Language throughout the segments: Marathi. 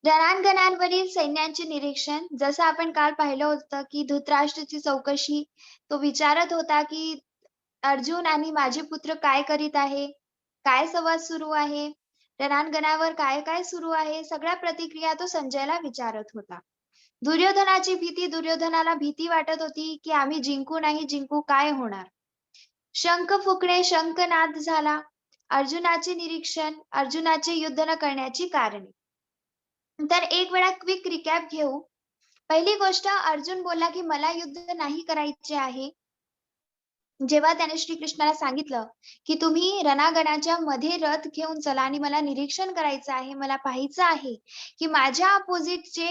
रणांगणांवरील सैन्यांचे निरीक्षण. जसं आपण काल पाहिलं होतं की धृतराष्ट्राची चौकशी, तो विचारत होता की अर्जुन आणि माझे पुत्र काय करीत आहे, काय संवाद सुरू आहे, रणांगणावर काय काय सुरू आहे, सगळ्या प्रतिक्रिया तो संजयला विचारत होता. दुर्योधनाची भीती. दुर्योधनाला भीती वाटत होती की आम्ही जिंकू नाही जिंकू, काय होणार. शंख फुकणे, शंखनाद झाला. अर्जुनाचे निरीक्षण, अर्जुनाचे युद्ध न करण्याची कारणे. तर एक वेळा क्विक रिकॅप घेऊ. पहिली गोष्ट, अर्जुन बोलला की मला युद्ध नाही करायचे आहे. जेव्हा त्याने श्रीकृष्णाला सांगितलं की तुम्ही रणांगणाच्या मध्ये रथ घेऊन चला आणि मला निरीक्षण करायचं आहे, मला पाहायचं आहे की माझ्या अपोजिट जे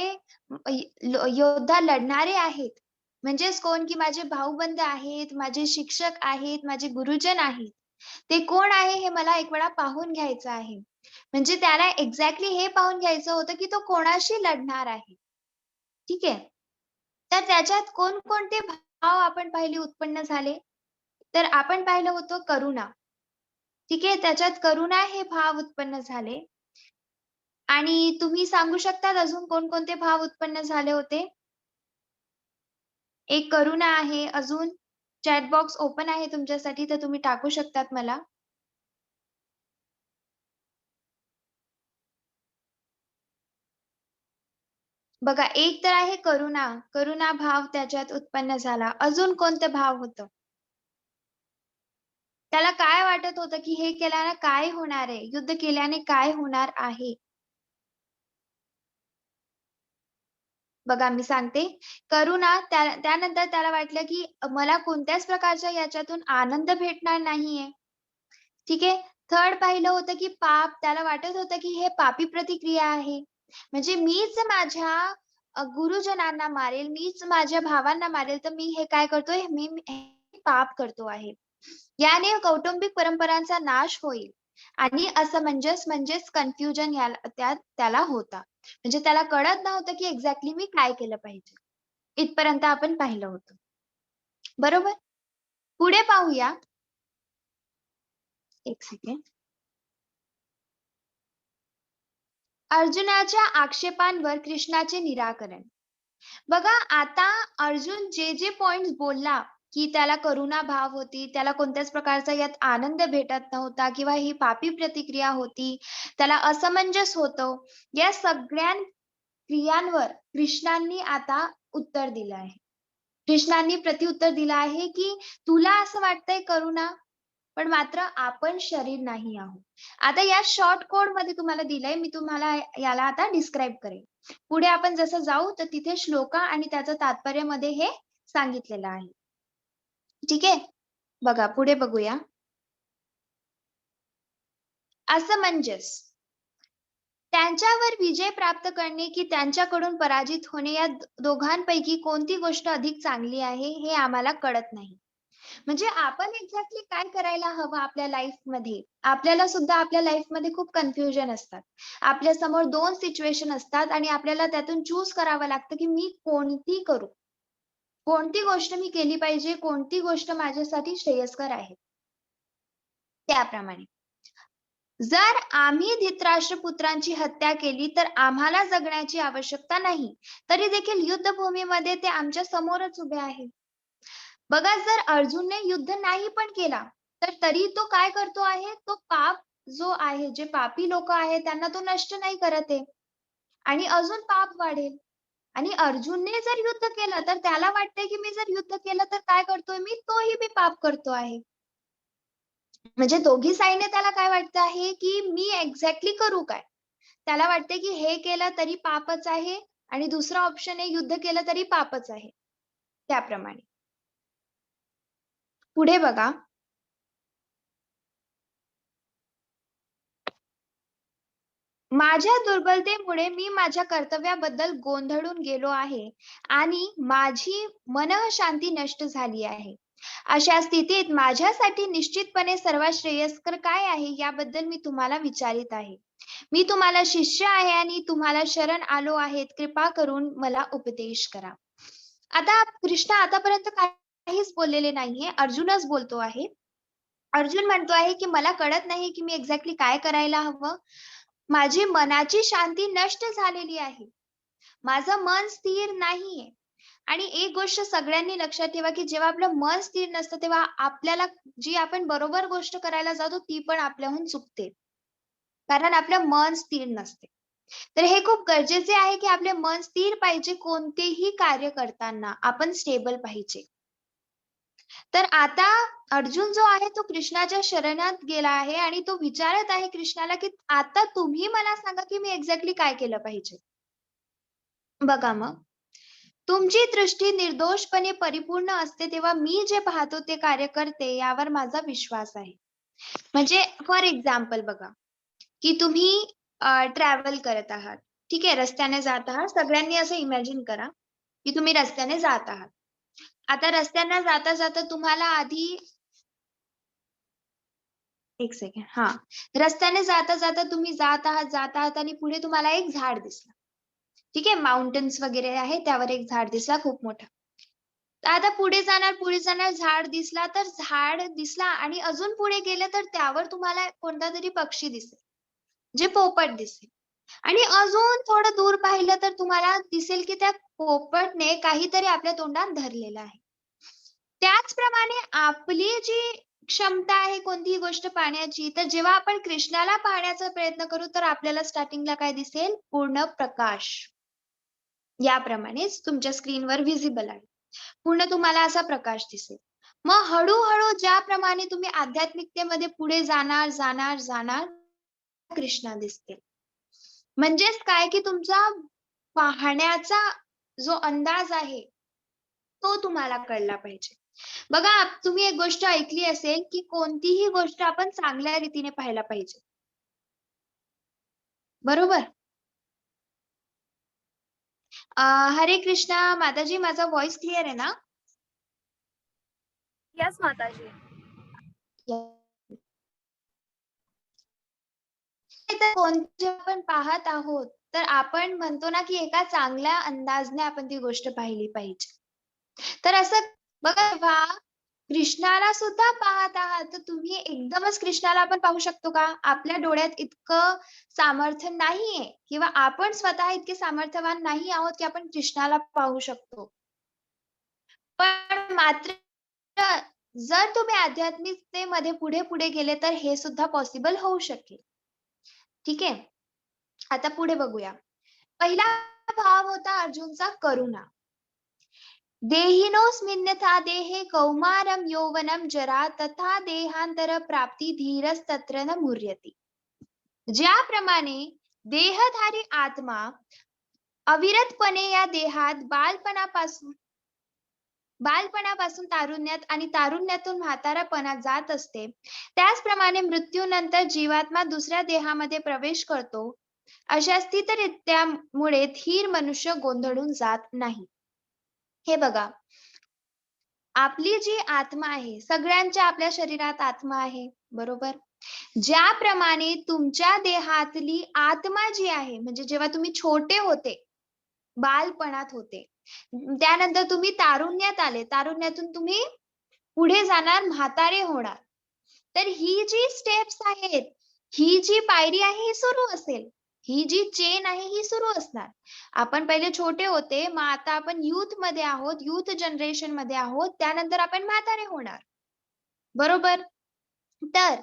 योद्धा लढणारे आहेत, म्हणजेच कोण, की माझे भाऊबंद आहेत, माझे शिक्षक आहेत, माझे गुरुजन आहेत, ते कोण आहे हे मला एक वेळा पाहून घ्यायचं आहे. म्हणजे त्याला एक्झॅक्टली हे पाहून घ्यायचं होतं की तो कोणाशी लढणार आहे. ठीक आहे. तर त्याच्यात कोणकोणते भाव आपण पहिले उत्पन्न झाले? तर आपण पाहिलं होतं करुणा. ठीक आहे. त्याच्यात करुणा हे भाव उत्पन्न झाले. आणि तुम्ही सांगू शकतात अजून कोणकोणते भाव उत्पन्न झाले होते? एक करुणा आहे. अजून चॅट बॉक्स ओपन आहे तुमच्यासाठी, तर तुम्ही टाकू शकतात मला. बघा, एक तर आहे करुणा. करुणा भाव त्याच्यात उत्पन्न झाला. अजून कोणतं भाव होतं? त्याला काय वाटत होतं, की हे केल्याने काय होणार आहे? युद्ध केल्याने काय होणार आहे? बघा मी सांगते. करुणा त्यानंतर त्याला वाटलं, की मला कोणत्याच प्रकारच्या याच्यातून आनंद भेटणार नाहीये. ठीक आहे. थर्ड पाहिलं होतं, की पाप. त्याला वाटत होतं, की हे पापी प्रतिक्रिया आहे. म्हणजे मीच माझ्या गुरुजनांना मारेल, मीच माझ्या भावांना मारेल, तर मी हे काय करतोय? हे पाप करतो आहे. याने कौटुंबिक परंपरांचा नाश होईल आणि असमंजस म्हणजेच कन्फ्युजन त्याला होता. म्हणजे त्याला कळत नव्हतं, की एक्झॅक्टली मी काय केलं पाहिजे. इथपर्यंत आपण पाहिलं होतं. बरोबर? पुढे पाहूया. एक सेकंड. अर्जुनाच्या आक्षेपांवर कृष्णाचे निराकरण. बघा, आता अर्जुन जे पॉइंट्स बोलला, की त्याला करुणा भाव होती, त्याला कोणत्याच प्रकारचा यात आनंद भेटत नव्हता किंवा ही पापी प्रतिक्रिया होती, त्याला असमंजस होतं. या सगळ्या क्रियांवर कृष्णांनी आता उत्तर दिलं आहे. कृष्णांनी प्रत्युत्तर दिलं आहे, की तुला असं वाटतंय करुणा, पण मात्र आपण शरीर नाही आहोत. आता या शॉर्ट कोड मध्ये तुम्हाला दिलंय, मी तुम्हाला याला आता डिस्क्राईब करेन. पुढे आपण जसं जाऊ तर तिथे श्लोका आणि त्याचं तात्पर्यामध्ये हे सांगितलेलं आहे. ठीक आहे. बघा पुढे बघूया. असमंजस. त्यांच्यावर विजय प्राप्त करणे की त्यांच्याकडून पराजित होणे, या दोघांपैकी कोणती गोष्ट अधिक चांगली आहे हे आम्हाला कळत नाही. म्हणजे आपण एक्झॅक्टली काय करायला हवं आपल्या लाईफमध्ये? आपल्याला सुद्धा आपल्या लाईफमध्ये खूप कन्फ्युजन असतात. आपल्या समोर 2 सिच्युएशन असतात आणि आपल्याला त्यातून चूज करावं लागतं, की मी कोणती करू? कोणती गोष्ट मी केली पाहिजे? कोणती गोष्ट माझ्यासाठी श्रेयस्कर आहे? त्याप्रमाणे. जर आम्ही धृतराष्ट्रपुत्रांची हत्या केली, तर आम्हाला जगण्याची आवश्यकता नाही. तरी देखील युद्धभूमीमध्ये ते आमच्या समोरच उभे आहेत. बघा, जर अर्जुनने युद्ध नाही पण केला, तर तरी तो काय करतो आहे? तो पाप जो आहे, जे पापी लोक आहेत त्यांना तो नष्ट नाही करत आहे आणि अजून पाप वाढेल. आणि अर्जुनने जर युद्ध केलं, तर त्याला वाटतंय की मी जर युद्ध केलं तर काय करतोय मी? तोही मी पाप करतो आहे. म्हणजे दोघी साइडने त्याला काय वाटतं आहे, की मी एक्झॅक्टली करू काय? त्याला वाटतंय की हे केलं तरी पापच आहे आणि दुसरा ऑप्शन आहे युद्ध केलं तरी पापच आहे. त्याप्रमाणे. पुढे बघा. माझ्या दुर्बलतेमुळे मी माझ्या कर्तव्याबद्दल गोंधळून गेलो आहे आणि माझी मनःशांती नष्ट झाली आहे. अशा स्थितीत माझ्यासाठी निश्चितपणे सर्वात श्रेयस्कर काय आहे याबद्दल मी तुम्हाला विचारित आहे. मी तुम्हाला शिष्य आहे आणि तुम्हाला शरण आलो आहे. कृपा करून मला उपदेश करा. आता कृष्ण आतापर्यंत काहीच बोललेले नाहीये. अर्जुनच बोलतो आहे. अर्जुन म्हणतो आहे, की मला कळत नाही, की मी एक्झॅक्टली काय करायला हवं. माझी मनाची शांती नष्ट झालेली आहे. माझं मन स्थिर नाहीये. आणि एक गोष्ट सगळ्यांनी लक्षात ठेवा, की जेव्हा आपलं मन स्थिर नसतं, तेव्हा आपल्याला जी आपण बरोबर गोष्ट करायला जातो, ती पण आपल्याहून चुकते. कारण आपलं मन स्थिर नसते. तर हे खूप गरजेचे आहे, की आपले मन स्थिर पाहिजे कोणतेही कार्य करताना. आपण स्टेबल पाहिजे. तर आता अर्जुन जो आहे तो कृष्णाच्या शरणात गेला आहे आणि तो विचारत आहे कृष्णाला, की आता तुम्ही मला सांगा, की मी एक्झॅक्टली काय केलं पाहिजे? बघा मग, तुमची दृष्टी निर्दोषपणे परिपूर्ण असते, तेव्हा मी जे पाहतो ते कार्य करते यावर माझा विश्वास आहे. म्हणजे फॉर एक्झाम्पल बघा, की तुम्ही ट्रॅव्हल करत आहात. ठीक आहे, रस्त्याने जात आहात. सगळ्यांनी असं इमॅजिन करा, की तुम्ही रस्त्याने जात आहात. आता रस्त्याने जाता-जाता तुम्हाला आधी एक सेकंड हां. रस्त्याने जाता-जाता तुम्ही जात आहात आणि पुढे तुम्हाला एक झाड दिसलं. ठीक आहे. माउंटन्स वगैरे आहे, त्यावर एक झाड दिसला खूप मोठा. तर आता पुढे जाणार झाड दिसला तर झाड दिसला आणि अजून पुढे गेलं तर त्यावर तुम्हाला कोणतातरी पक्षी दिसेल, जे पोपट दिसेल. आणि अजून थोडं दूर पाहिलं तर तुम्हाला दिसेल, की त्या पोपटने काहीतरी आपल्या तोंडात धरलेलं आहे. त्याचप्रमाणे आपली जी क्षमता आहे कोणतीही गोष्ट पाहण्याची, तर जेव्हा आपण कृष्णाला पाहण्याचा प्रयत्न करू, तर आपल्याला स्टार्टिंगला काय दिसेल? पूर्ण प्रकाश. याप्रमाणेच तुमच्या स्क्रीनवर व्हिजिबल आहे. पूर्ण तुम्हाला असा प्रकाश दिसेल. मग हळू-हळू ज्याप्रमाणे तुम्ही आध्यात्मिकतेमध्ये पुढे जाणार, कृष्णा दिसतील. म्हणजेच काय, की तुमचा पाहण्याचा जो अंदाज आहे, तो तुम्हाला कळला पाहिजे. बघा, तुम्ही एक गोष्ट ऐकली असेल, की कोणतीही गोष्ट आपण चांगल्या रीतीने पाहायला पाहिजे. बरोबर? अ, हरे कृष्णा माताजी, माझा व्हॉइस क्लिअर आहे ना? येस माताजी. तर कोणती आपण पाहत आहोत, तर आपण म्हणतो ना, की एका चांगल्या अंदाजने आपण ती गोष्ट पाहिली पाहिजे. तर असं बघा, जेव्हा कृष्णाला सुद्धा पाहत आहात, तर तुम्ही एकदमच कृष्णाला आपण पाहू शकतो का? आपल्या डोळ्यात इतकं सामर्थ्य नाहीये किंवा आपण स्वतः इतके सामर्थ्यवान नाही आहोत, की आपण कृष्णाला पाहू शकतो. पण मात्र जर तुम्ही आध्यात्मिकतेमध्ये पुढे-पुढे गेले, तर हे सुद्धा पॉसिबल होऊ शकेल. ठीक आहे? आता पुढे बघूया. पहिला भाव होता अर्जुनचा करुणा. देहिनोऽस्मिन्यथा देहे कौमारं यौवनं जरा तथा देहांतर प्राप्ती धीरस्तत्र न मुह्यति. ज्याप्रमाणे देहधारी आत्मा अविरतपणे या देहात बालपणापासून तारुण्यात आणि तारुण्यातून म्हातारपणात जात असते, त्याचप्रमाणे मृत्यूनंतर जीवात्मा दुसऱ्या देहामध्ये प्रवेश करतो. अशा स्थितरित्यामुळे धीर मनुष्य गोंधळून जात नाही. हे बघा, आपली जी आत्मा आहे, सगळ्यांच्या आपल्या शरीरात आत्मा आहे, बरोबर? ज्याप्रमाणे तुमच्या देहातली आत्मा जी आहे, म्हणजे जेव्हा तुम्ही छोटे होते, बालपणात होते, त्यानंतर तुम्ही तारुण्यात आले, तारुण्यातून तुम्ही पुढे जाणार, म्हातारे होणार. तर ही जी स्टेप्स आहेत, ही जी पायरी आहे, ही सुरू असेल. ही जी चेन आहे, ही सुरू असणार. आपण पहिले छोटे होते, मग आता आपण यूथमध्ये आहोत, यूथ जनरेशनमध्ये आहोत, त्यानंतर आपण म्हातारे होणार. बरोबर? तर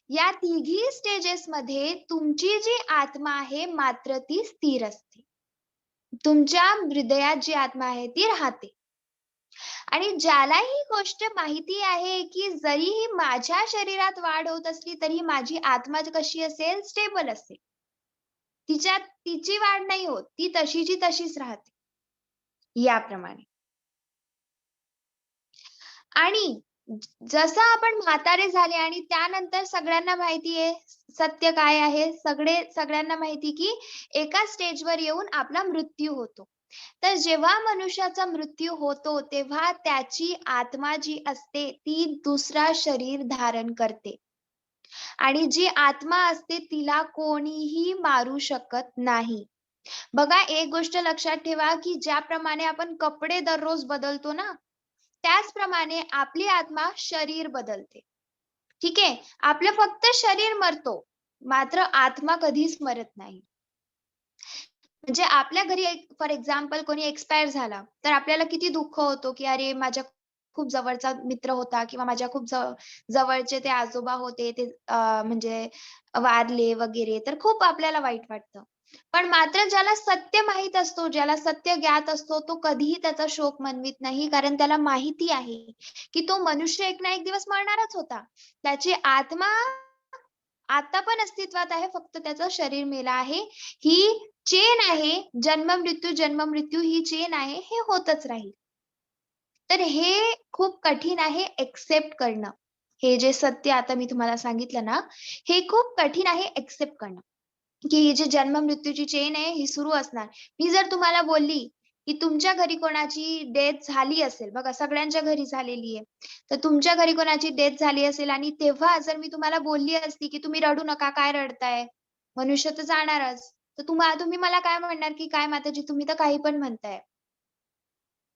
या तिघी स्टेजेसमध्ये तुमची जी आत्मा आहे, मात्र ती स्थिर असते. तुमच्या हृदयात जी आत्मा आहे, ती राहते. आणि ज्याला ही गोष्ट माहिती आहे, की जरीही माझ्या शरीरात वाढ होत असली, तरी माझी आत्मा कशी असेल? स्टेबल असेल. तिच्यात तिची वाढ नाही होत. ती तशीची तशीच राहते. याप्रमाणे. आणि जसं आपण म्हातारे झाले आणि त्यानंतर सगळ्यांना माहिती आहे सत्य काय आहे? सगळ्यांना माहिती की एका स्टेजवर येऊन आपला मृत्यू होतो. तर जेव्हा मनुष्याचा मृत्यू होतो, तेव्हा त्याची आत्मा जी असते ती दुसरा शरीर धारण करते. आणि जी आत्मा असते तिला कोणीही मारू शकत नाही. बघा, एक गोष्ट लक्षात ठेवा, की ज्याप्रमाणे आपण कपडे दररोज बदलतो ना, त्याचप्रमाणे आपली आत्मा शरीर बदलते. ठीक आहे. आपलं फक्त शरीर मरतो, मात्र आत्मा कधीच मरत नाही. म्हणजे आपल्या घरी एक फॉर एक्झाम्पल कोणी एक्सपायर झाला, तर आपल्याला किती दुःख होतो, की अरे माझ्या खूप जवळचा मित्र होता किंवा माझ्या खूप जवळचे ते आजोबा होते, ते म्हणजे वारले वगैरे, तर खूप आपल्याला वाईट वाटतं. पण मात्र ज्याला सत्य माहीत असतो, ज्याला सत्य ज्ञात असतो, तो कधीही त्याचा शोक मनवीत नाही. कारण त्याला माहिती आहे, की तो मनुष्य एक ना एक दिवस मरणारच होता. त्याची आत्मा आता पण अस्तित्वात आहे, फक्त त्याचं शरीर मेलं आहे. ही चेन आहे, जन्म-मृत्यू, जन्म-मृत्यू ही चेन आहे, हे होतच राहील. तर हे खूप कठीण आहे एक्सेप्ट करणं. हे जे सत्य आता मी तुम्हाला सांगितलं ना, हे खूप कठीण आहे एक्सेप्ट करणं. की ही जी जन्म-मृत्यूची चेन आहे ही सुरू असणार. मी जर तुम्हाला बोलली, की तुमच्या घरी कोणाची डेथ झाली असेल, बघा सगळ्यांच्या घरी झालेली आहे. तर तुमच्या घरी कोणाची डेथ झाली असेल आणि तेव्हा जर मी तुम्हाला बोलली असती, की तुम्ही रडू नका, काय रडताय? मनुष्य तर जाणारच. तर तुम्ही मला काय म्हणणार, की "काय माताजी तुम्ही तर काही पण म्हणताय."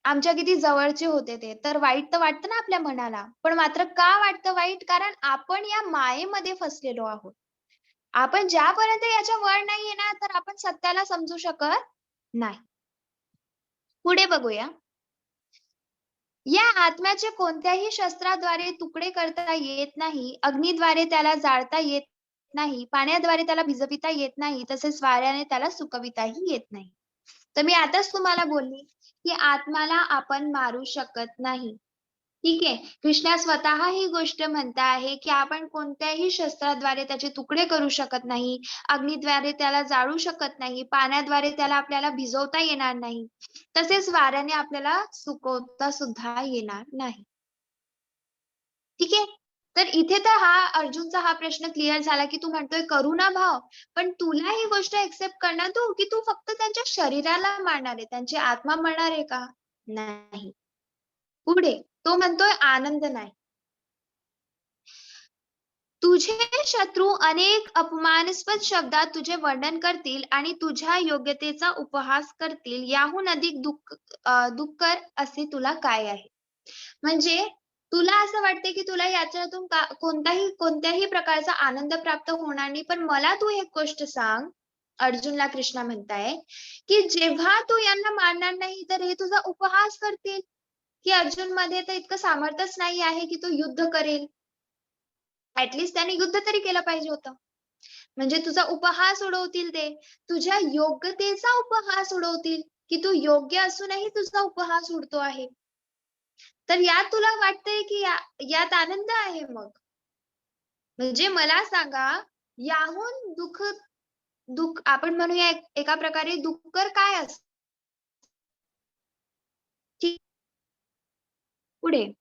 आमच्या किती जवळचे होते ते. तर वाईट तर वाटतं ना आपल्या मनाला. पण मात्र का वाटतं वाईट? कारण आपण या मायेमध्ये फसलेलो आहोत. आपण ज्यापर्यंत याच्या वर नाहीये ना, तर आपण सत्याला समजू शकत नाही. पुढे बघूया. या आत्म्याचे कोणत्याही शस्त्राद्वारे तुकडे करता येत नाही. अग्नीद्वारे त्याला जाळता येत नाही. पाण्याद्वारे त्याला भिजविता येत नाही. तसेच वाऱ्याने त्याला सुकविताही येत नाही. तर मी आताच तुम्हाला बोलली, की आत्म्याला आपण मारू शकत नाही. ठीक आहे. कृष्णा स्वतः ही गोष्ट म्हणत आहे, की आपण कोणत्याही शस्त्राद्वारे त्याचे तुकडे करू शकत नाही. अग्नीद्वारे त्याला जाळू शकत नाही. पाण्याद्वारे त्याला आपल्याला भिजवता येणार नाही. तसेच वाऱ्याने आपल्याला सुकवता सुद्धा येणार नाही. ठीक आहे. तर इथे तर अर्जुनचा हा प्रश्न क्लिअर झाला, की तू म्हणतोय करुणा भाव. पण तुला ही गोष्ट एक्सेप्ट करणार तू, की तू फक्त त्यांच्या शरीराला मारणार आहे. त्यांची आत्मा मरणार आहे का? नाही. पुढे तो म्हणतोय आनंद नाही. तुझे शत्रू अनेक अपमानास्पद शब्दात तुझे वर्णन करतील आणि तुझ्या योग्यतेचा उपहास करतील. याहून अधिक दुःखकर असे तुला काय आहे? म्हणजे तुला असं वाटतंय, की तुला याच्यातून कोणत्याही प्रकारचा आनंद प्राप्त होणार नाही. पण मला तू एक गोष्ट सांग, अर्जुनला कृष्ण म्हणताय, की जेव्हा तू यांना मारणार नाही, तर हे तुझा उपहास करतील, की अर्जुनमध्ये तर इतकं सामर्थ्यच नाही आहे, की तो युद्ध करेल. त्याने युद्ध तरी केलं पाहिजे होतं. म्हणजे तुझा उपहास उडवतील ते. तुझ्या योग्यतेचा उपहास उडवतील, की तू योग्य असूनही तुझा उपहास उडतो आहे. तर यात तुला वाटतंय, की यात आनंद आहे मग? म्हणजे मला सांगा, याहून आपण म्हणूया एका प्रकारे डुक्कर काय असतं? की पुढे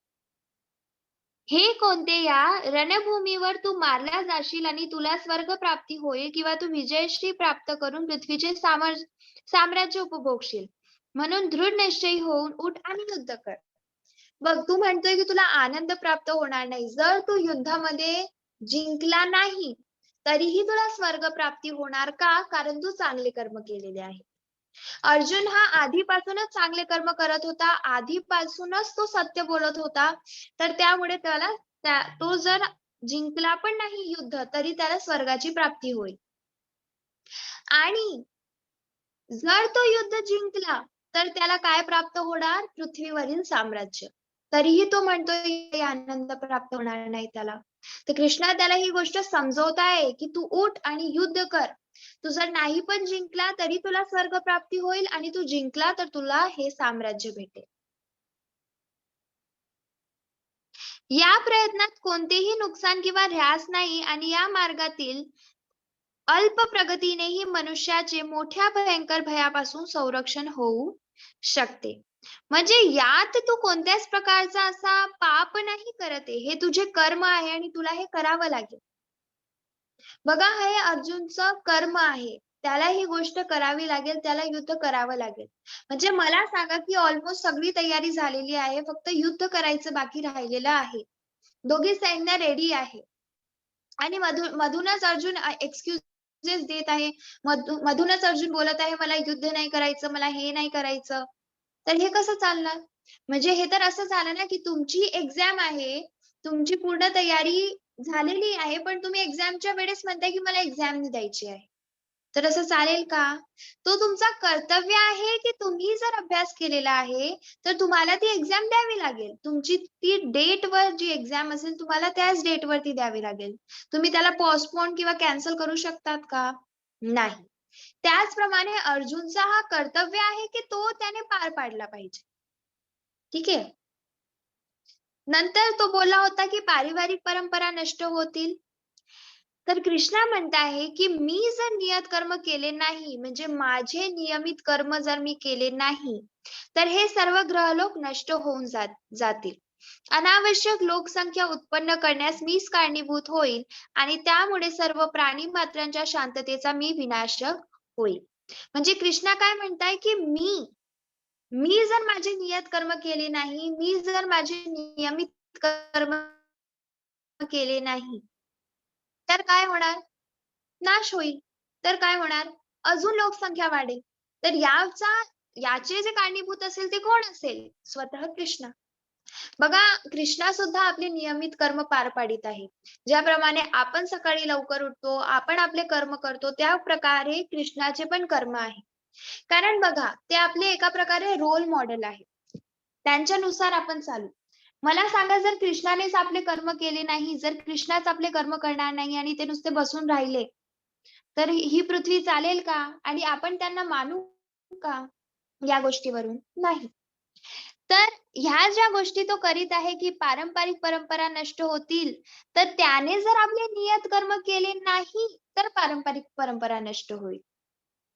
हे कोणते या रणभूमीवर तू मारल्या जाशील आणि तुला स्वर्ग प्राप्ती होईल किंवा तू विजयश्री प्राप्त करून पृथ्वीचे साम्राज्य उपभोगशील. म्हणून दृढ निश्चयी होऊन उठ आणि युद्ध कर. बघ, तू म्हणतोय की तुला आनंद प्राप्त होणार नाही. जर तू युद्धामध्ये जिंकला नाही, तरीही तुला स्वर्ग प्राप्ती होणार का? कारण तू चांगले कर्म केलेले आहे. अर्जुन हा आधीपासूनच चांगले कर्म करत होता. आधीपासूनच तो सत्य बोलत होता. तर त्यामुळे तो जर जिंकला पण नाही युद्ध, तरी त्याला स्वर्गाची प्राप्ती होईल. आणि जर तो युद्ध जिंकला, तर त्याला काय प्राप्त होणार? पृथ्वीवरील साम्राज्य. तरीही तो म्हणतोय आनंद प्राप्त होणार नाही त्याला. तर कृष्णा त्याला ही गोष्ट समजवत की तू उठ आणि युद्ध कर. तू जर नाही पण जिंकला तरी तुला स्वर्ग प्राप्ती होईल आणि तू जिंकला तर तुला हे साम्राज्य भेटेल. या प्रयत्नात कोणतेही नुकसान किंवा ऱ्हास नाही आणि या मार्गातील अल्प प्रगतीनेही मनुष्याचे मोठ्या भयंकर भयापासून संरक्षण होऊ शकते. म्हणजे यात तू कोणत्याच प्रकारचा असा पाप नाही करत आहे. हे तुझे कर्म आहे आणि तुला हे करावं लागेल. बघा हे अर्जुनचं कर्म आहे. त्याला ही गोष्ट करावी लागेल, त्याला युद्ध करावं लागेल. म्हणजे मला सांगा, की ऑलमोस्ट सगळी तयारी झालेली आहे. फक्त युद्ध करायचं बाकी राहिलेलं आहे. दोघी सैन्य रेडी आहे. आणि मधूनच अर्जुन एक्सक्यूजेस देत आहे. मधूनच अर्जुन बोलत आहे, "मला युद्ध नाही करायचं, मला हे नाही करायचं." तर हे कसं चालणार? म्हणजे हे तर असं झालं ना, की तुमची एक्झाम आहे. तुमची पूर्ण तयारी झालेली आहे, पण तुम्ही एक्झामच्या वेळेस म्हणताय, की मला एक्झाम द्यायची आहे. तर असं चालेल का? तो तुमचा कर्तव्य आहे, की तुम्ही जर अभ्यास केलेला आहे, तर तुम्हाला ती एक्झाम द्यावी लागेल. तुमची ती डेटवर जी एक्झाम असेल, तुम्हाला त्याच डेटवरती द्यावी लागेल. तुम्ही त्याला पोस्टपोन किंवा कॅन्सल करू शकतात का? नाही. त्याचप्रमाणे अर्जुनचा हा कर्तव्य आहे, की तो त्याने पार पाडला पाहिजे. ठीक आहे. नंतर तो बोलला होता, की पारिवारिक परंपरा नष्ट होतील. तर कृष्णा म्हणत आहे, की मी जर नियत कर्म केले नाही, म्हणजे माझे नियमित कर्म जर मी केले नाही, तर हे सर्व ग्रहलोक नष्ट होऊन जातील. अनावश्यक लोकसंख्या उत्पन्न करण्यास मीच कारणीभूत होईल आणि त्यामुळे सर्व प्राणी मात्रांच्या शांततेचा मी विनाशक होईल. म्हणजे कृष्णा काय म्हणताय, की मी जर माझे नियत कर्म केले नाही, मी जर माझे नियमित कर्म केले नाही, तर काय होणार? नाश होईल. तर काय होणार? अजून लोकसंख्या वाढेल. तर याचे जे कारणीभूत असेल ते कोण असेल? स्वतः कृष्ण. बघा, कृष्णा सुद्धा आपले नियमित कर्म पार पाडित आहे. ज्याप्रमाणे आपण सकाळी लवकर उठतो, आपण आपले कर्म करतो, त्या प्रकारे कृष्णाचे पण कर्म आहे. कारण बघा, ते आपले एका प्रकारे रोल मॉडेल आहे. त्यांच्यानुसार आपण चालू. मला सांगा, जर कृष्णानेच आपले कर्म केले नाही, जर कृष्णाच आपले कर्म करणार नाही आणि ते नुसते बसून राहिले, तर ही पृथ्वी चालेल का? आणि आपण त्यांना मानू का या गोष्टीवरून? नाही. तर ह्या ज्या गोष्टी तो करीत आहे, की पारंपरिक परंपरा नष्ट होतील, तर त्याने जर आपले नियत कर्म केले नाही, तर पारंपरिक परंपरा नष्ट होईल.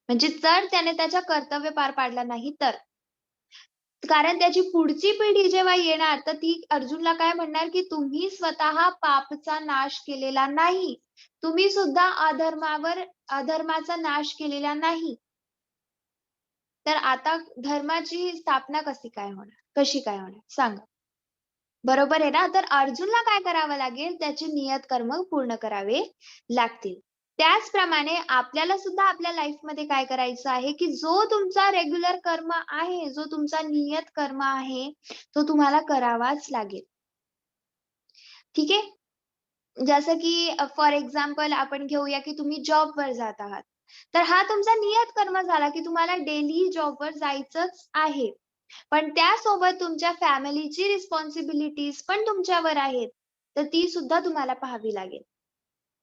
म्हणजे जर त्याने त्याचं कर्तव्य पार पाडला नाही तर. कारण त्याची पुढची पिढी जेव्हा येणार, तर ती अर्जुनला काय म्हणणार, की तुम्ही स्वतः पापचा नाश केलेला नाही. तुम्ही सुद्धा अधर्माचा नाश केलेला नाही. तर आता धर्माची स्थापना कशी काय होणार? सांगा. बरोबर आहे ना? तर अर्जुनला काय करावं लागेल? त्याचे नियत कर्म पूर्ण करावे लागतील. त्याचप्रमाणे आपल्याला सुद्धा आपल्या लाईफमध्ये काय करायचं आहे, की जो तुमचा रेग्युलर कर्म आहे, जो तुमचा नियत कर्म आहे, तो तुम्हाला करावाच लागेल. ठीक आहे? जसं की फॉर एक्झाम्पल आपण घेऊया, की तुम्ही जॉबवर जात आहात. तर हा तुमचा नियत कर्म झाला, की तुम्हाला डेली जॉबवर जायचंच आहे. पण त्यासोबत तुमच्या फॅमिलीची रिस्पॉन्सिबिलिटीज पण तुमच्यावर आहेत. तर ती सुद्धा तुम्हाला पाहावी लागेल.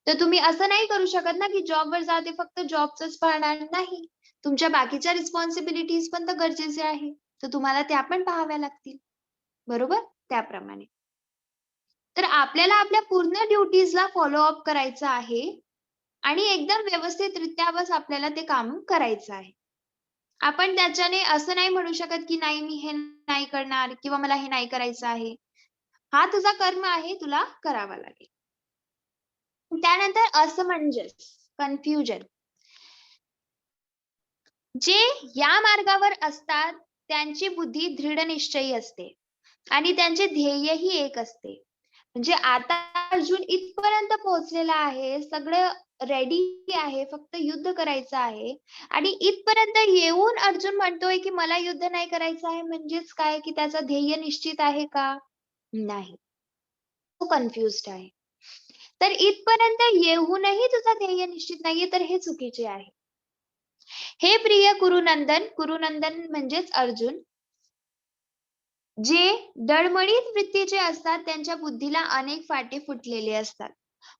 तर तुम्ही असं नाही करू शकत ना, की जॉबवर जाते फक्त जॉबचंच पाहणार नाही. तुमच्या बाकीच्या रिस्पॉन्सिबिलिटीज पण तर गरजेचे आहे. तर तुम्हाला त्या पण पाहाव्या लागतील. बरोबर? त्याप्रमाणे. तर आपल्याला आपल्या पूर्ण ड्युटीजला फॉलो अप करायचं आहे आणि एकदम व्यवस्थितरित्या बस आपल्याला ते काम करायचं आहे. आपण त्याच्याने असं नाही म्हणू शकत, की नाही मी हे नाही करणार किंवा मला हे नाही करायचं आहे. हा तुझा कर्म आहे, तुला करावा लागेल. त्यानंतर असमंजस, कन्फ्युजन. जे या मार्गावर असतात, त्यांची बुद्धी दृढनिश्चयी असते आणि त्यांचे ध्येयही एक असते. म्हणजे आता अर्जुन इथपर्यंत पोहोचलेला आहे, सगळं रेडी आहे, फक्त युद्ध करायचं आहे आणि इथपर्यंत येऊन अर्जुन म्हणतोय, की मला युद्ध नाही करायचं आहे, म्हणजेच काय, की त्याचं ध्येय निश्चित आहे का? नाही. तो कन्फ्युज्ड आहे. तर इथपर्यंत येऊनही तुझं ध्येय निश्चित नाहीये, तर हे चुकीचे आहे. हे प्रिय कुरुनंदन, कुरुनंदन म्हणजेच अर्जुन, जे डळमळीत वृत्तीचे असतात, त्यांच्या बुद्धीला अनेक फाटे फुटलेले असतात.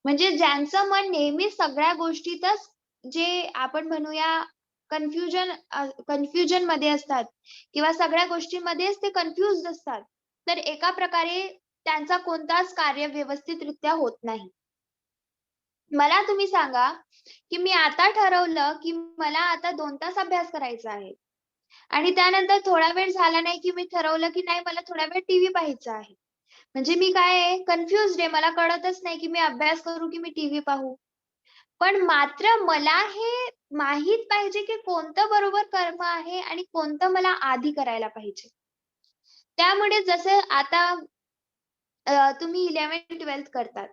म्हणजे ज्यांचं मन नेहमी सगळ्या गोष्टीतच जे आपण म्हणूया कन्फ्युजन मध्ये असतात किंवा सगळ्या गोष्टींमध्येच ते कन्फ्युज्ड असतात. तर एका प्रकारे त्यांचा कोणताच कार्य व्यवस्थितरित्या होत नाही. मला तुम्ही सांगा, की मी आता ठरवलं, की मला आता 2 तास अभ्यास करायचा आहे. आणि त्यानंतर थोडा वेळ झाला नाही, की मी ठरवलं, की नाही मला थोडा वेळ टीव्ही पाहायचा आहे. म्हणजे मी काय आहे, कन्फ्युज्ड आहे. मला कळतच नाही, की मी अभ्यास करू, की मी टीव्ही पाहू. पण मात्र मला हे माहीत पाहिजे, की कोणतं बरोबर कर्म आहे आणि कोणतं मला आधी करायला पाहिजे. त्यामुळे जसं आता तुम्ही 11th-12th करतात.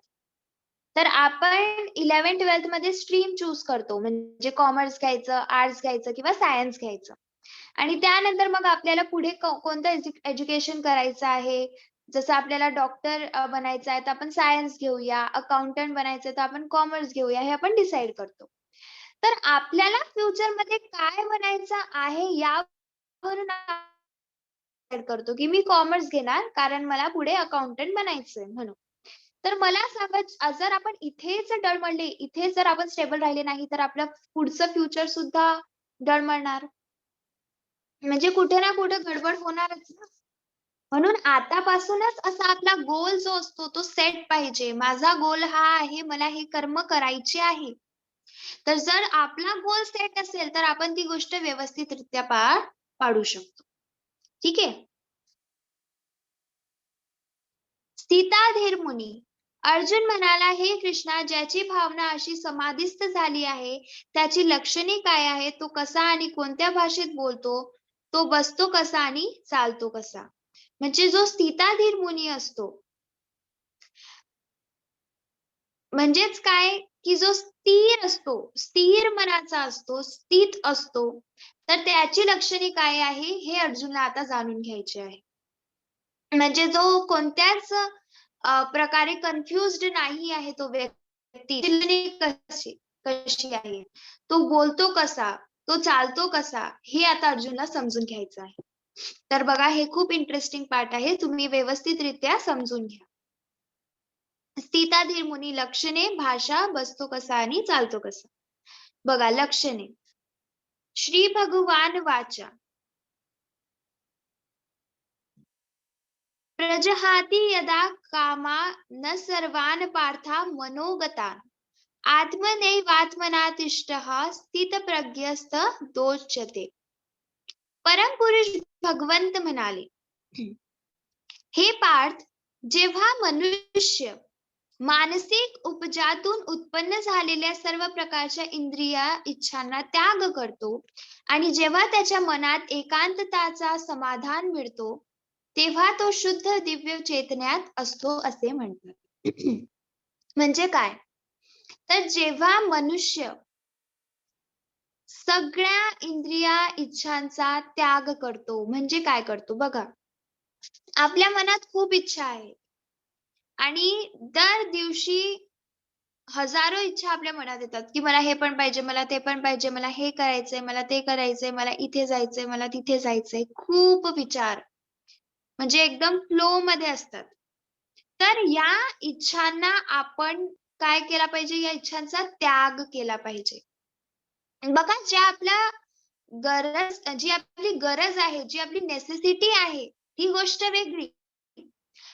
तर आपण 11th-12th मध्ये स्ट्रीम चूज करतो. म्हणजे कॉमर्स घ्यायचं, आर्ट्स घ्यायचं किंवा सायन्स घ्यायचं. आणि त्यानंतर मग आपल्याला पुढे कोणतं एज्युकेशन करायचं आहे, जसं आपल्याला डॉक्टर बनायचं आहे, तर आपण सायन्स घेऊया. अकाउंटंट बनायचं तर आपण कॉमर्स घेऊया, हे आपण डिसाईड करतो. तर आपल्याला फ्युचरमध्ये काय बनायचं आहे यावरून डिसाईड करतो, की मी कॉमर्स घेणार कारण मला पुढे अकाउंटंट बनायचंय म्हणून. तर मला सांगा जर आपण इथेच डळमळले, इथेच जर आपण स्टेबल राहिले नाही, तर आपलं पुढचं फ्युचर सुद्धा डळमळणार. म्हणजे कुठे ना कुठे गडबड होणारच ना. म्हणून आतापासूनच असा आपला गोल जो असतो तो सेट पाहिजे. माझा गोल हा आहे, मला हे कर्म करायचे आहे. तर जर आपला गोल सेट असेल, तर आपण ती गोष्ट व्यवस्थितरित्या पार पाडू शकतो. ठीक आहे? सीताधीर मुनी. अर्जुन म्हणाला, "हे कृष्णा, ज्याची भावना अशी समाधिस्थ झाली आहे, त्याची लक्षणे काय आहेत? तो कसा आणि कोणत्या भाषेत बोलतो? तो बसतो कसा आणि चालतो कसा?" म्हणजे जो सीताधीर मुनी असतो, म्हणजेच काय, की जो स्थिर असतो, स्थिर मनाचा असतो, स्थित असतो, तर त्याची लक्षणे काय आहे, हे अर्जुनला आता जाणून घ्यायचे आहे. म्हणजे जो कोणत्याच प्रकारे कन्फ्युज्ड नाही आहे तो व्यक्ती. कशी कशी आहे, तो बोलतो कसा, तो चालतो कसा, हे आता अर्जुनला समजून घ्यायचं आहे. तर बघा हे खूप इंटरेस्टिंग पार्ट आहे. तुम्ही व्यवस्थितरित्या समजून घ्या. सीताधीर मुनी लक्षणे, भाषा, बसतो कसा आणि चालतो कसा. बघा लक्षणे. श्री भगवान वाचा प्रजहाति यदा कामा न सर्वान् पार्था मनोगतान् आत्मनैवात्मना तिष्ठः स्थितप्रज्ञस्त दोच्यते. परमपुरुष भगवंत म्हणाले, हे पार्थ, जेव्हा मनुष्य मानसिक उपजातून उत्पन्न झालेल्या सर्व प्रकारच्या इंद्रिय इच्छांना त्याग करतो आणि जेव्हा त्याच्या मनात एकांतताचा समाधान मिळतो, तेव्हा तो शुद्ध दिव्य चेतन्यात असतो असे म्हणतात. म्हणजे काय? तर जेव्हा मनुष्य सगळ्या इंद्रिया इच्छांचा त्याग करतो, म्हणजे काय करतो बघा. आपल्या मनात खूप इच्छा आहे आणि दर दिवशी हजारो इच्छा आपल्या मनात येतात, की मला हे पण पाहिजे, मला ते पण पाहिजे, मला हे करायचंय, मला ते करायचंय, मला इथे जायचंय, मला तिथे जायचंय. खूप विचार म्हणजे एकदम फ्लोमध्ये असतात. तर या इच्छांना आपण काय केला पाहिजे? या इच्छांचा त्याग केला पाहिजे. बघा जी आपली गरज आहे, जी आपली नेसेसिटी आहे, ही गोष्ट वेगळी.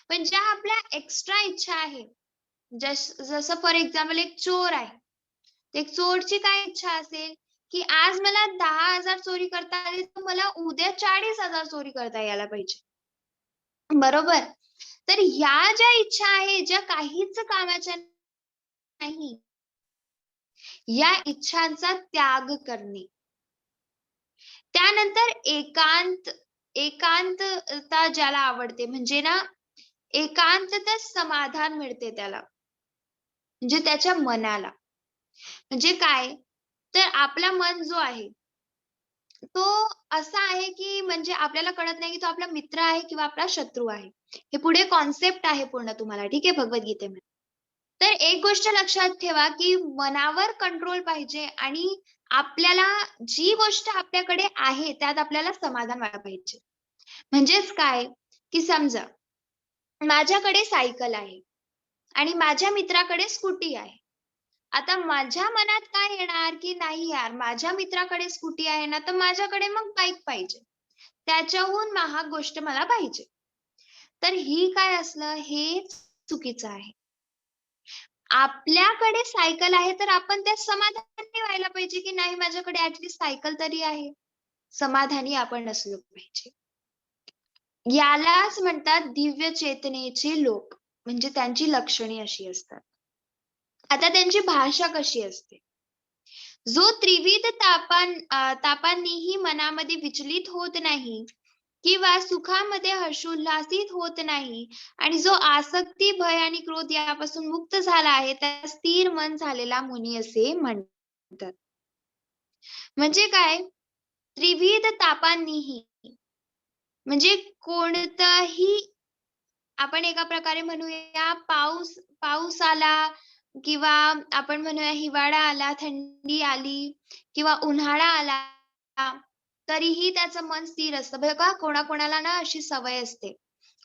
पण ज्या आपल्या एक्स्ट्रा इच्छा आहे, जसं फॉर एक्झाम्पल एक चोर आहे. एक चोरची काय इच्छा असेल, की आज मला 10,000 चोरी करता आली, तर मला उद्या 40,000 चोरी करता यायला पाहिजे. बरोबर? तर ह्या ज्या इच्छा आहेत, ज्या काहीच कामाच्या नाही, या इच्छांचा त्याग करणे. त्यानंतर एकांतता ज्याला आवडते म्हणजे ना, एकांततच समाधान मिळते त्याला. म्हणजे त्याच्या मनाला. म्हणजे काय? तर आपला मन जो आहे, तो असा आहे, की म्हणजे आपल्याला कळत नाही, की तो आपला मित्र आहे किंवा आपला शत्रू आहे. हे पुढे कॉन्सेप्ट आहे पूर्ण तुम्हाला, ठीक आहे, भगवद्गीतेमध्ये. तर एक गोष्ट लक्षात ठेवा, की मनावर कंट्रोल पाहिजे आणि आपल्याला जी गोष्ट आपल्याकडे आहे, त्यात आपल्याला समाधान व्हायला पाहिजे. म्हणजेच काय, की समजा माझ्याकडे सायकल आहे आणि माझ्या मित्राकडे स्कूटी आहे. आता माझ्या मनात काय येणार, की नाही यार, माझ्या मित्राकडे स्कूटी आहे ना, तर माझ्याकडे मग बाईक पाहिजे. त्याच्याहून महाग गोष्ट मला पाहिजे. तर ही काय असलं, हे चुकीचं आहे. आपल्याकडे सायकल आहे, तर आपण त्यात समाधानी व्हायला पाहिजे, की नाही माझ्याकडे सायकल तरी आहे. समाधानी आपण असलो पाहिजे. यालाच म्हणतात दिव्य चेतनेचे लोक. म्हणजे त्यांची लक्षणे अशी असतात. आता त्यांची भाषा कशी असते? जो त्रिविध तापांनीही मनामध्ये विचलित होत नाही किंवा सुखामध्ये हर्षोल्लासित होत नाही आणि जो आसक्ती, भय आणि क्रोध यापासून मुक्त झाला आहे, त्याला स्थिर मन झालेला मुनी असे म्हणतात. म्हणजे काय? त्रिविध तापांनीही म्हणजे कोणताही आपण एका प्रकारे म्हणूया पाऊस पाऊस आला किंवा आपण म्हणूया हिवाळा आला, थंडी आली किंवा उन्हाळा आला, तरीही त्याचं मन स्थिर असतं. बघा कोणाकोणाला ना अशी सवय असते.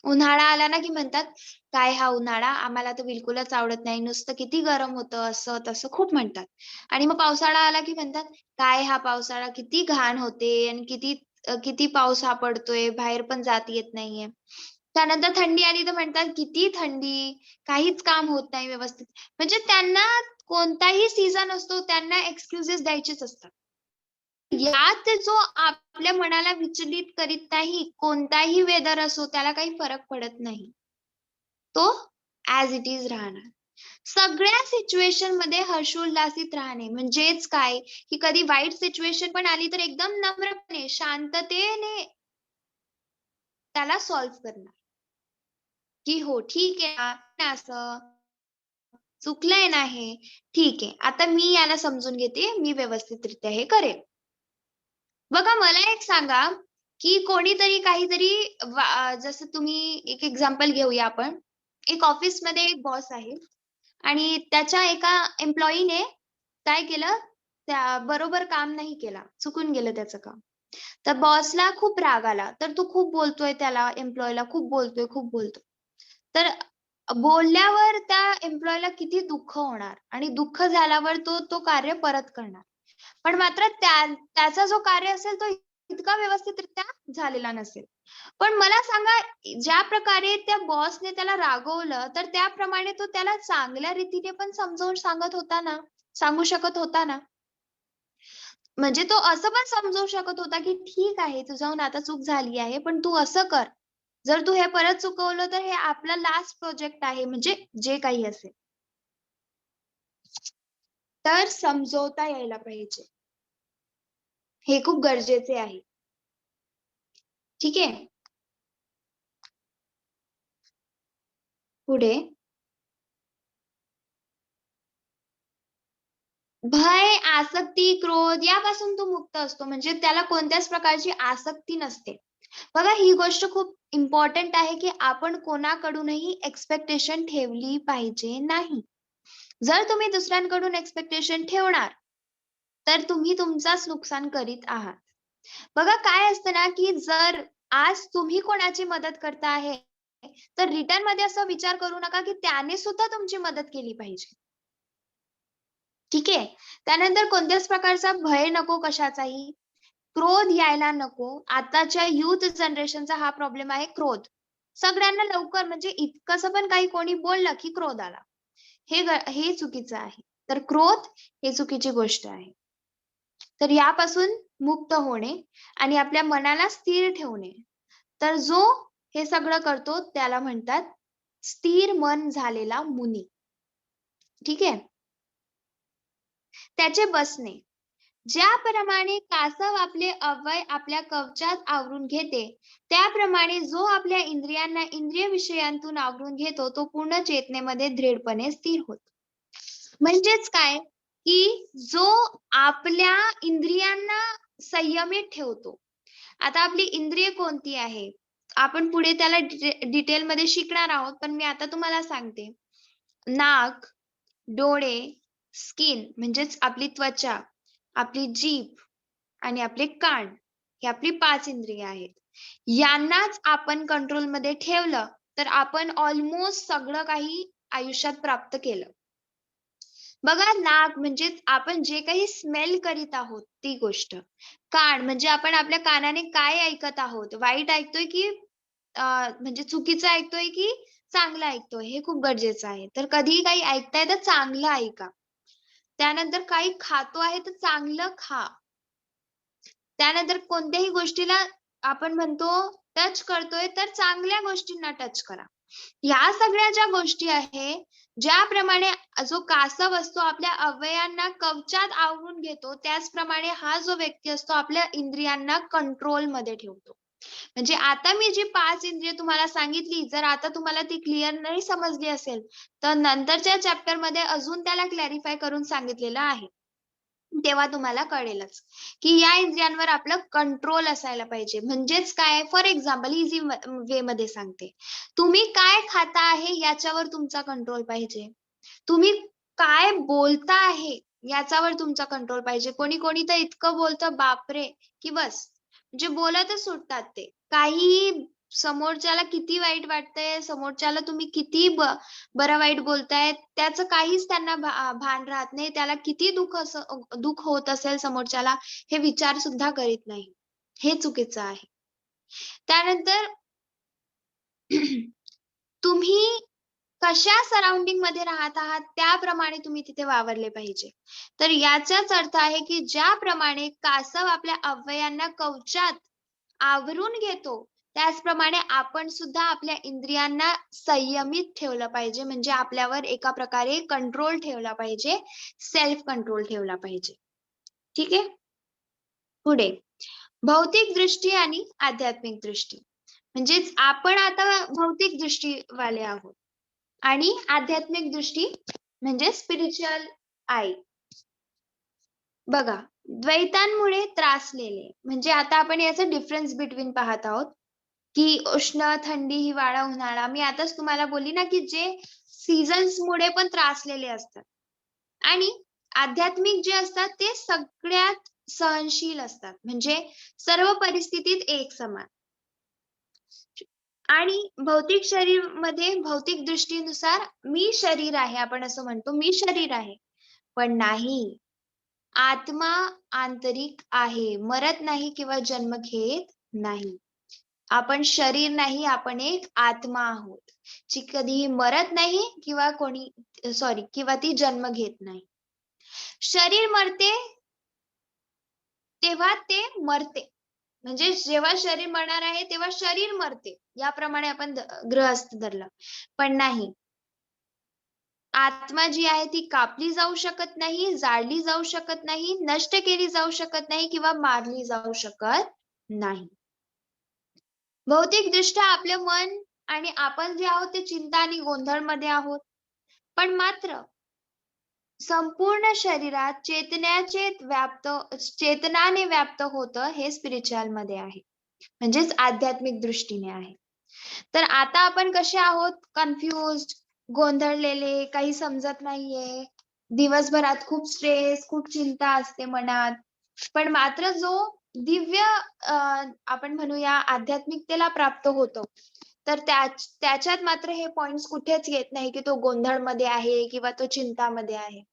उन्हाळा आला ना, की म्हणतात, "काय हा उन्हाळा? आम्हाला तर बिलकुलच आवडत नाही. नुसतं किती गरम होतं." असं-तसं खूप म्हणतात. आणि मग पावसाळा आला, की म्हणतात, "काय हा पावसाळा? किती घाण होते आणि किती पाऊस हा पडतोय. बाहेर पण जाता येत नाहीये." त्यानंतर थंडी आली तर म्हणतात, "किती थंडी, काहीच काम होत नाही व्यवस्थित." म्हणजे त्यांना कोणताही सीझन असतो, त्यांना एक्सक्यूजेस द्यायचेच असतात. यात जो आपल्या मनाला विचलित करीत नाही, कोणताही वेदर असो त्याला काही फरक पडत नाही. तो ॲज इट इज राहणार. सगळ्या सिच्युएशनमध्ये हर्षोल्लासित राहणे म्हणजेच काय, की कधी वाईट सिच्युएशन पण आली तर एकदम नम्रपणे, शांततेने त्याला सॉल्व्ह करणं, की "हो, ठीक आहे ना, असं चुकलंय ना हे. ठीक आहे. आता मी याला समजून घेते. मी व्यवस्थितरित्या हे करेन." बघा मला एक सांगा, की कोणीतरी काहीतरी जसं तुम्ही एक एक्झाम्पल घेऊया आपण. एक ऑफिसमध्ये एक बॉस आहे आणि त्याच्या एका एम्प्लॉयीने काय केलं, त्या बरोबर काम नाही केलं. चुकून गेलं त्याचं काम. तर बॉसला खूप राग आला. तर तो खूप बोलतोय त्याला एम्प्लॉयीला खूप बोलतोय, खूप बोलतोय. तर बोलल्यावर त्या एम्प्लॉयीला किती दुःख होणार आणि दुःख झाल्यावर तो तो कार्य परत करणार. पण मात्र त्याचा जो कार्य असेल तो इतका व्यवस्थितरित्या झालेला नसेल. पण मला सांगा ज्या प्रकारे त्या बॉसने त्याला रागवलं, तर त्याप्रमाणे तो त्याला चांगल्या रीतीने पण समजावून सांगू शकत होता ना. म्हणजे तो असं पण समजावू शकत होता, की "ठीक आहे, तुझ्याहून आता चूक झाली आहे, पण तू असं कर. जर तू हे परत चुकवलं, तर हे आपला लास्ट प्रोजेक्ट आहे." म्हणजे जे काही असेल. तर समजवता यायला पाहिजे. हे खूप गरजेचे आहे. ठीक आहे. पुढे भय, आसक्ती, क्रोध यापासून तो मुक्त असतो. म्हणजे त्याला कोणत्याच प्रकारची आसक्ती नसते. बघा ही गोष्ट खूप इम्पोर्टंट आहे, की आपण कोणाकडूनही एक्स्पेक्टेशन ठेवली पाहिजे नाही. जर तुम्ही दुसऱ्यांकडून एक्स्पेक्टेशन ठेवणार, तर तुम्ही तुमचाच नुकसान करीत आहात. बघा काय असतं ना, की जर आज तुम्ही कोणाची मदत करता आहे, तर रिटर्नमध्ये असा विचार करू नका, की त्याने सुद्धा तुमची मदत केली पाहिजे. ठीक आहे. त्यानंतर कोणत्याच प्रकारचा भय नको कशाचाही. क्रोध यायला नको. आताच्या यूथ जनरेशनचा हा प्रॉब्लेम आहे क्रोध. सगळ्यांना लवकर म्हणजे इतकंसं पण काही कोणी बोललं, की क्रोध आला. हे चुकीचं आहे. तर क्रोध हे चुकीची गोष्ट आहे. तर यापासून मुक्त होणे आणि आपल्या मनाला स्थिर ठेवणे. तर जो हे सगळं करतो त्याला म्हणतात स्थिर मन झालेला मुनी. ठीक आहे. त्याचे बसणे. ज्याप्रमाणे कासव आपले अवयव आपल्या कवचात आवरून घेते, त्याप्रमाणे जो आपल्या इंद्रियांना इंद्रिय विषयांतून आवरून घेतो, तो पूर्ण चेतनेमध्ये दृढपणे स्थिर होतो. म्हणजेच काय, की जो आपल्या इंद्रियांना संयमित ठेवतो. आता आपली इंद्रिय कोणती आहे? आपण पुढे त्याला डिटेलमध्ये शिकणार आहोत, पण मी आता तुम्हाला सांगते. नाक, डोळे, स्किन म्हणजेच आपली त्वचा, आपली जीभ आणि आपले कान, ही आपली 5 इंद्रिय आहेत. यांनाच आपण कंट्रोलमध्ये ठेवलं, तर आपण ऑलमोस्ट सगळं काही आयुष्यात प्राप्त केलं. बघा नाक म्हणजेच आपण जे काही स्मेल करीत आहोत ती गोष्ट. कान म्हणजे आपण आपल्या कानाने काय ऐकत आहोत, वाईट ऐकतोय की म्हणजे चुकीचं ऐकतोय की चांगलं ऐकतोय हे खूप गरजेचं आहे. तर कधीही काही ऐकताय तर चांगलं ऐका. त्यानंतर काही खातो आहे तर चांगलं खा. त्यानंतर कोणत्याही गोष्टीला आपण म्हणतो टच करतोय तर चांगल्या गोष्टींना टच करा. ह्या सगळ्या ज्या गोष्टी आहे, ज्याप्रमाणे जो कासव असतो आपल्या अवयवांना कवचात आवरून घेतो, त्याचप्रमाणे हा जो व्यक्ती असतो आपल्या इंद्रियांना कंट्रोलमध्ये ठेवतो. म्हणजे आता मी जी 5 इंद्रिय तुम्हाला सांगितली, जर आता तुम्हाला ती क्लिअर नाही समजली असेल, तर नंतरच्या चॅप्टरमध्ये अजून त्याला क्लॅरिफाय करून सांगितलेलं आहे. तेव्हा तुम्हाला कळेलच, की या इंद्रियांवर आपलं कंट्रोल असायला पाहिजे. म्हणजेच काय फॉर एक्झाम्पल इझी वे मध्ये सांगते. तुम्ही काय खाता आहे याच्यावर तुमचा कंट्रोल पाहिजे. तुम्ही काय बोलता आहे याच्यावर तुमचा कंट्रोल पाहिजे. कोणी-कोणी तर इतकं बोलतं बापरे! की बस. म्हणजे बोलतच सुटतात ते. काहीही समोरच्याला किती वाईट वाटतंय, समोरच्याला तुम्ही किती बरं वाईट बोलताय, त्याचं काहीच त्यांना भान राहत नाही. त्याला किती दुःख होत असेल समोरच्याला, हे विचार सुद्धा करीत नाही. हे चुकीचं आहे. त्यानंतर तुम्ही कशा सराउंडिंगमध्ये राहत आहात, त्याप्रमाणे तुम्ही तिथे वावरले पाहिजे. तर याचाच अर्थ आहे, की ज्याप्रमाणे कासव आपल्या अवयवांना कवचात आवरून घेतो, त्याचप्रमाणे आपण सुद्धा आपल्या इंद्रियांना संयमित ठेवलं पाहिजे. म्हणजे आपल्यावर एका प्रकारे कंट्रोल ठेवला पाहिजे, सेल्फ कंट्रोल ठेवला पाहिजे. ठीक आहे? पुढे भौतिक दृष्टी आणि आध्यात्मिक दृष्टी. म्हणजेच आपण आता भौतिक दृष्टीवाले आहोत आणि आध्यात्मिक दृष्टी म्हणजे स्पिरिच्युअल आहे. बघा, द्वैतांमुळे त्रासलेले म्हणजे आता आपण याचा डिफरन्स बिटवीन पाहत आहोत, की उष्ण, थंडी, हिवाळा, उन्हाळा. मी आताच तुम्हाला बोलली ना, की जे सीझन्समुळे पण त्रासलेले असतात आणि आध्यात्मिक जे असतात ते सगळ्यात सहनशील असतात. म्हणजे सर्व परिस्थितीत एकसमान. आणि भौतिक शरीरमध्ये भौतिक दृष्टीनुसार मी शरीर आहे आपण असं म्हणतो, मी शरीर आहे. पण नाही, आत्मा आंतरिक आहे. मरत नाही किंवा जन्म घेत नाही. आपण शरीर नाही, आपण एक आत्मा आहोत. जी कधीही मरत नाही किंवा ती जन्म घेत नाही. शरीर मरते तेव्हा ते मरते. म्हणजे जेव्हा शरीर मरणार आहे तेव्हा शरीर मरते. याप्रमाणे आपण गृहस्थ धरलं. पण नाही, आत्मा जी आहे ती कापली जाऊ शकत नाही, जाळली जाऊ शकत नाही, नष्ट केली जाऊ शकत नाही किंवा मारली जाऊ शकत नाही. भौतिकदृष्ट्या आपले मन आणि आपण जे आहोत ते चिंता आणि गोंधळमध्ये आहोत. पण मात्र संपूर्ण शरीरात चेतनाने व्याप्त होतं हे स्पिरिच्युअल मध्ये आहे. म्हणजेच आध्यात्मिक दृष्टीने आहे. तर आता आपण कसे आहोत? कन्फ्युज्ड, गोंधळलेले, काही समजत नाहीये. दिवसभरात खूप स्ट्रेस, खूप चिंता असते मनात. पण मात्र जो दिव्य आपण म्हणूया आध्यात्मिकतेला प्राप्त होतो. तर त्याच्यात मात्र हे पॉइंट्स कुठेच येत नाही, की तो गोंधळमध्ये आहे किंवा तो चिंतामध्ये आहे.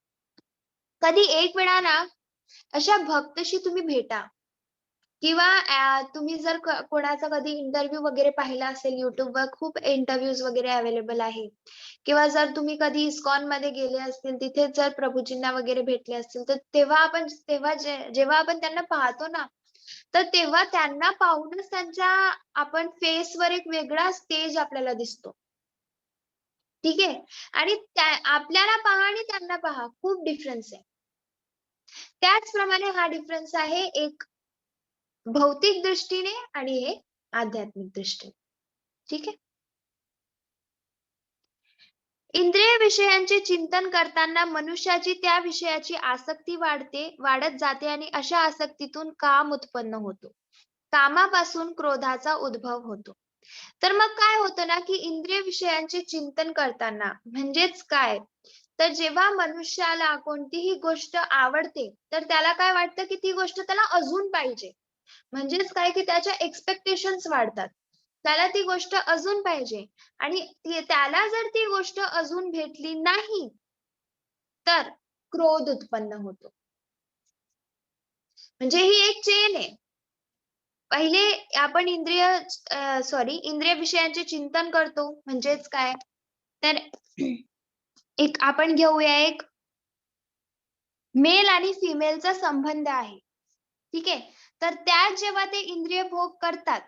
कधी एक वेळा ना अशा भक्तशी तुम्ही भेटा किंवा तुम्ही जर कोणाचा कधी इंटरव्ह्यू वगैरे पाहिला असेल YouTubeवर खूप इंटरव्ह्यूज वगैरे अवेलेबल आहे. किंवा जर तुम्ही कधी इस्कॉनमध्ये गेले असतील, तिथे जर प्रभूजींना वगैरे भेटले असतील, तर जेव्हा आपण त्यांना पाहतो ना, तर तेव्हा त्यांना पाहूनच आपण फेसवर एक वेगळाच तेज आपल्याला दिसतो. ठीक आहे? आणि आपल्याला पहा आणि त्यांना पहा, खूप डिफरन्स आहे. त्याचप्रमाणे हा डिफरन्स आहे एक भौतिक दृष्टीने आणि एक आध्यात्मिक दृष्टीने. ठीक आहे? इंद्रिय विषयांचे चिंतन करताना मनुष्याची त्या विषयाची आसक्ती वाढत जाते आणि अशा आसक्तीतून काम उत्पन्न होतो. कामापासून क्रोधाचा उद्भव होतो. तर मग काय होतं ना, की इंद्रिय विषयांचे चिंतन करताना म्हणजेच काय? तर जेव्हा मनुष्याला कोणतीही गोष्ट आवडते, तर त्याला काय वाटतं, की ती गोष्ट त्याला अजून पाहिजे. म्हणजेच काय, की त्याच्या एक्स्पेक्टेशन्स वाढतात. त्याला ती गोष्ट अजून पाहिजे आणि त्याला जर ती गोष्ट अजून भेटली नाही, तर क्रोध उत्पन्न होतो. म्हणजे ही एक चेन आहे. पहिले आपण इंद्रिय विषयांचे चिंतन करतो. म्हणजेच काय? तर आपण घेऊया एक मेल आणि फिमेलचा संबंध आहे. ठीक आहे? तर त्यात जेव्हा ते इंद्रिय भोग करतात,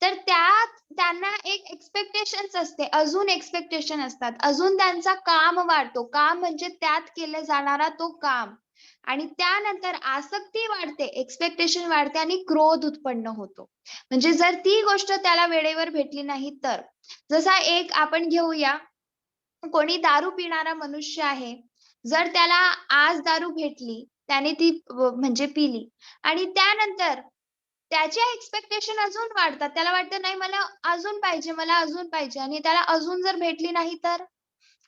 तर त्यांना एक एक्स्पेक्टेशन्स असते. अजून एक्स्पेक्टेशन असतात. अजून त्यांचा काम वाढतो. काम म्हणजे त्यात केला जाणारा तो काम. आणि त्यानंतर आसक्ती वाढते, एक्स्पेक्टेशन वाढते आणि क्रोध उत्पन्न होतो. म्हणजे जर ती गोष्ट त्याला वेळेवर भेटली नाही तर. जसा एक आपण घेऊया, कोणी दारू पिणारा मनुष्य आहे. जर त्याला आज दारू भेटली त्याने ती म्हणजे पिली आणि त्यानंतर त्याच्या एक्स्पेक्टेशन अजून वाढतात. त्याला वाटतं नाही मला अजून पाहिजे, मला अजून पाहिजे आणि त्याला अजून जर भेटली नाही तर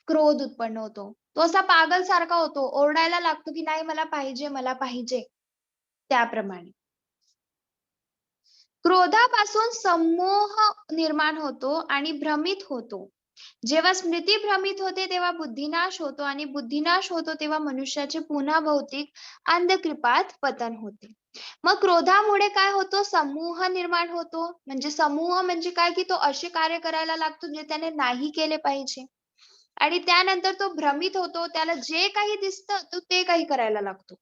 क्रोध उत्पन्न होतो. तो असा पागलसारखा होतो. ओरडायला लागतो, की नाही मला पाहिजे, मला पाहिजे. त्याप्रमाणे. क्रोधापासून संमोह निर्माण होतो आणि भ्रमित होतो. जेव्हा स्मृती भ्रमित होते तेव्हा बुद्धिनाश होतो आणि बुद्धिनाश होतो तेव्हा मनुष्याचे पुन्हा भौतिक अंधकृपात पतन होते. मग क्रोधामुळे काय होतो? समूह निर्माण होतो. म्हणजे समूह म्हणजे काय की तो असे कार्य करायला लागतो जे त्याने नाही केले पाहिजे. आणि त्यानंतर तो भ्रमित होतो. त्याला जे काही दिसतं तो ते काही करायला लागतो.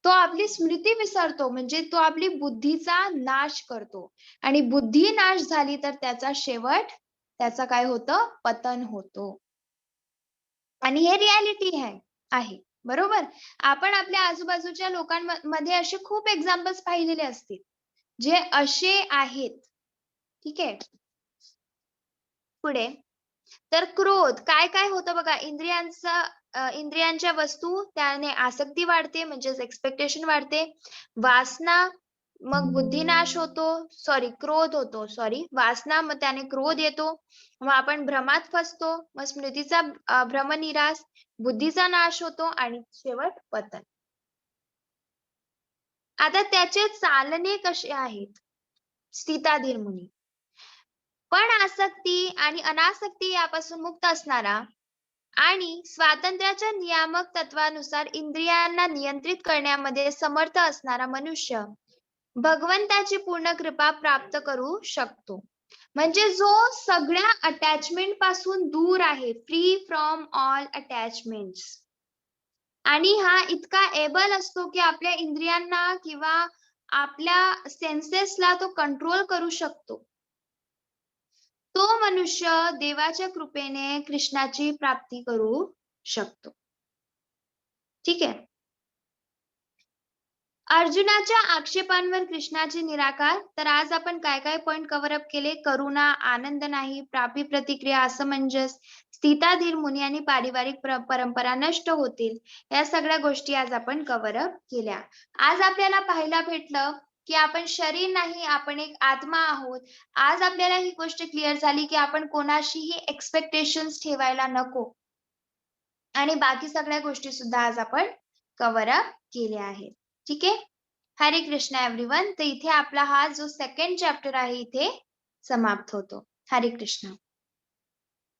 तो आपली स्मृती विसरतो म्हणजे तो आपली बुद्धीचा नाश करतो. आणि बुद्धी नाश झाली तर त्याचा शेवट त्याचं काय होतं? पतन होतो. आणि हे रिॲलिटी आहे. बरोबर? आपण आपल्या आजूबाजूच्या लोकांमध्ये असे खूप एक्झाम्पल्स पाहिलेले असतील, जे असे आहेत. ठीक आहे? पुढे तर क्रोध काय होतं बघा इंद्रियांच्या वस्तू त्याने आसक्ती वाढते म्हणजेच एक्स्पेक्टेशन वाढते. वासना मग बुद्धिनाश होतो क्रोध होतो वासना मग त्याने क्रोध येतो. मग आपण भ्रमात फसतो. मग स्मृतीचा भ्रमनिरास, बुद्धीचा नाश होतो आणि शेवट पतन. आता त्याचे चालणे कसे आहेत? स्थिताधीर मुनी. पण आसक्ती आणि अनासक्ती यापासून मुक्त असणारा आणि स्वातंत्र्याच्या नियामक तत्वानुसार इंद्रियांना नियंत्रित करण्यामध्ये समर्थ असणारा मनुष्य भगवंताची पूर्ण कृपा प्राप्त करू शकतो. म्हणजे जो सगळ्या अटॅचमेंट पासून दूर आहे, फ्री फ्रॉम ऑल अटॅचमेंट्स. आणि हा इतका एबल असतो की आपल्या इंद्रियांना किंवा आपल्या सेन्सेसला तो कंट्रोल करू शकतो. तो मनुष्य देवाच्या कृपेने कृष्णाची प्राप्ती करू शकतो. ठीक आहे. अर्जुनाच्या आक्षेपांवर कृष्णाचे निराकार. तर आज आपण काय पॉइंट कव्हर अप केले? करुणा, आनंद नाही, प्रापी प्रतिक्रिया, असमंजस, स्थिताधीर मुनी आणि पारिवारिक परंपरा नष्ट होतील. या सगळ्या गोष्टी आज आपण कव्हर अप केल्या. आज आपल्याला पाहायला भेटलं की आपण शरीर नाही, आपण एक आत्मा आहोत. आज आपल्याला ही गोष्ट क्लिअर झाली की आपण कोणाशीही एक्स्पेक्टेशन्स ठेवायला नको. आणि बाकी सगळ्या गोष्टी सुद्धा आज आपण कव्हर अप केल्या आहेत. ठीक आहे. हरे कृष्णा एव्हरीवन. तर इथे आपला हा जो सेकंड चॅप्टर आहे इथे समाप्त होतो. हरे कृष्ण.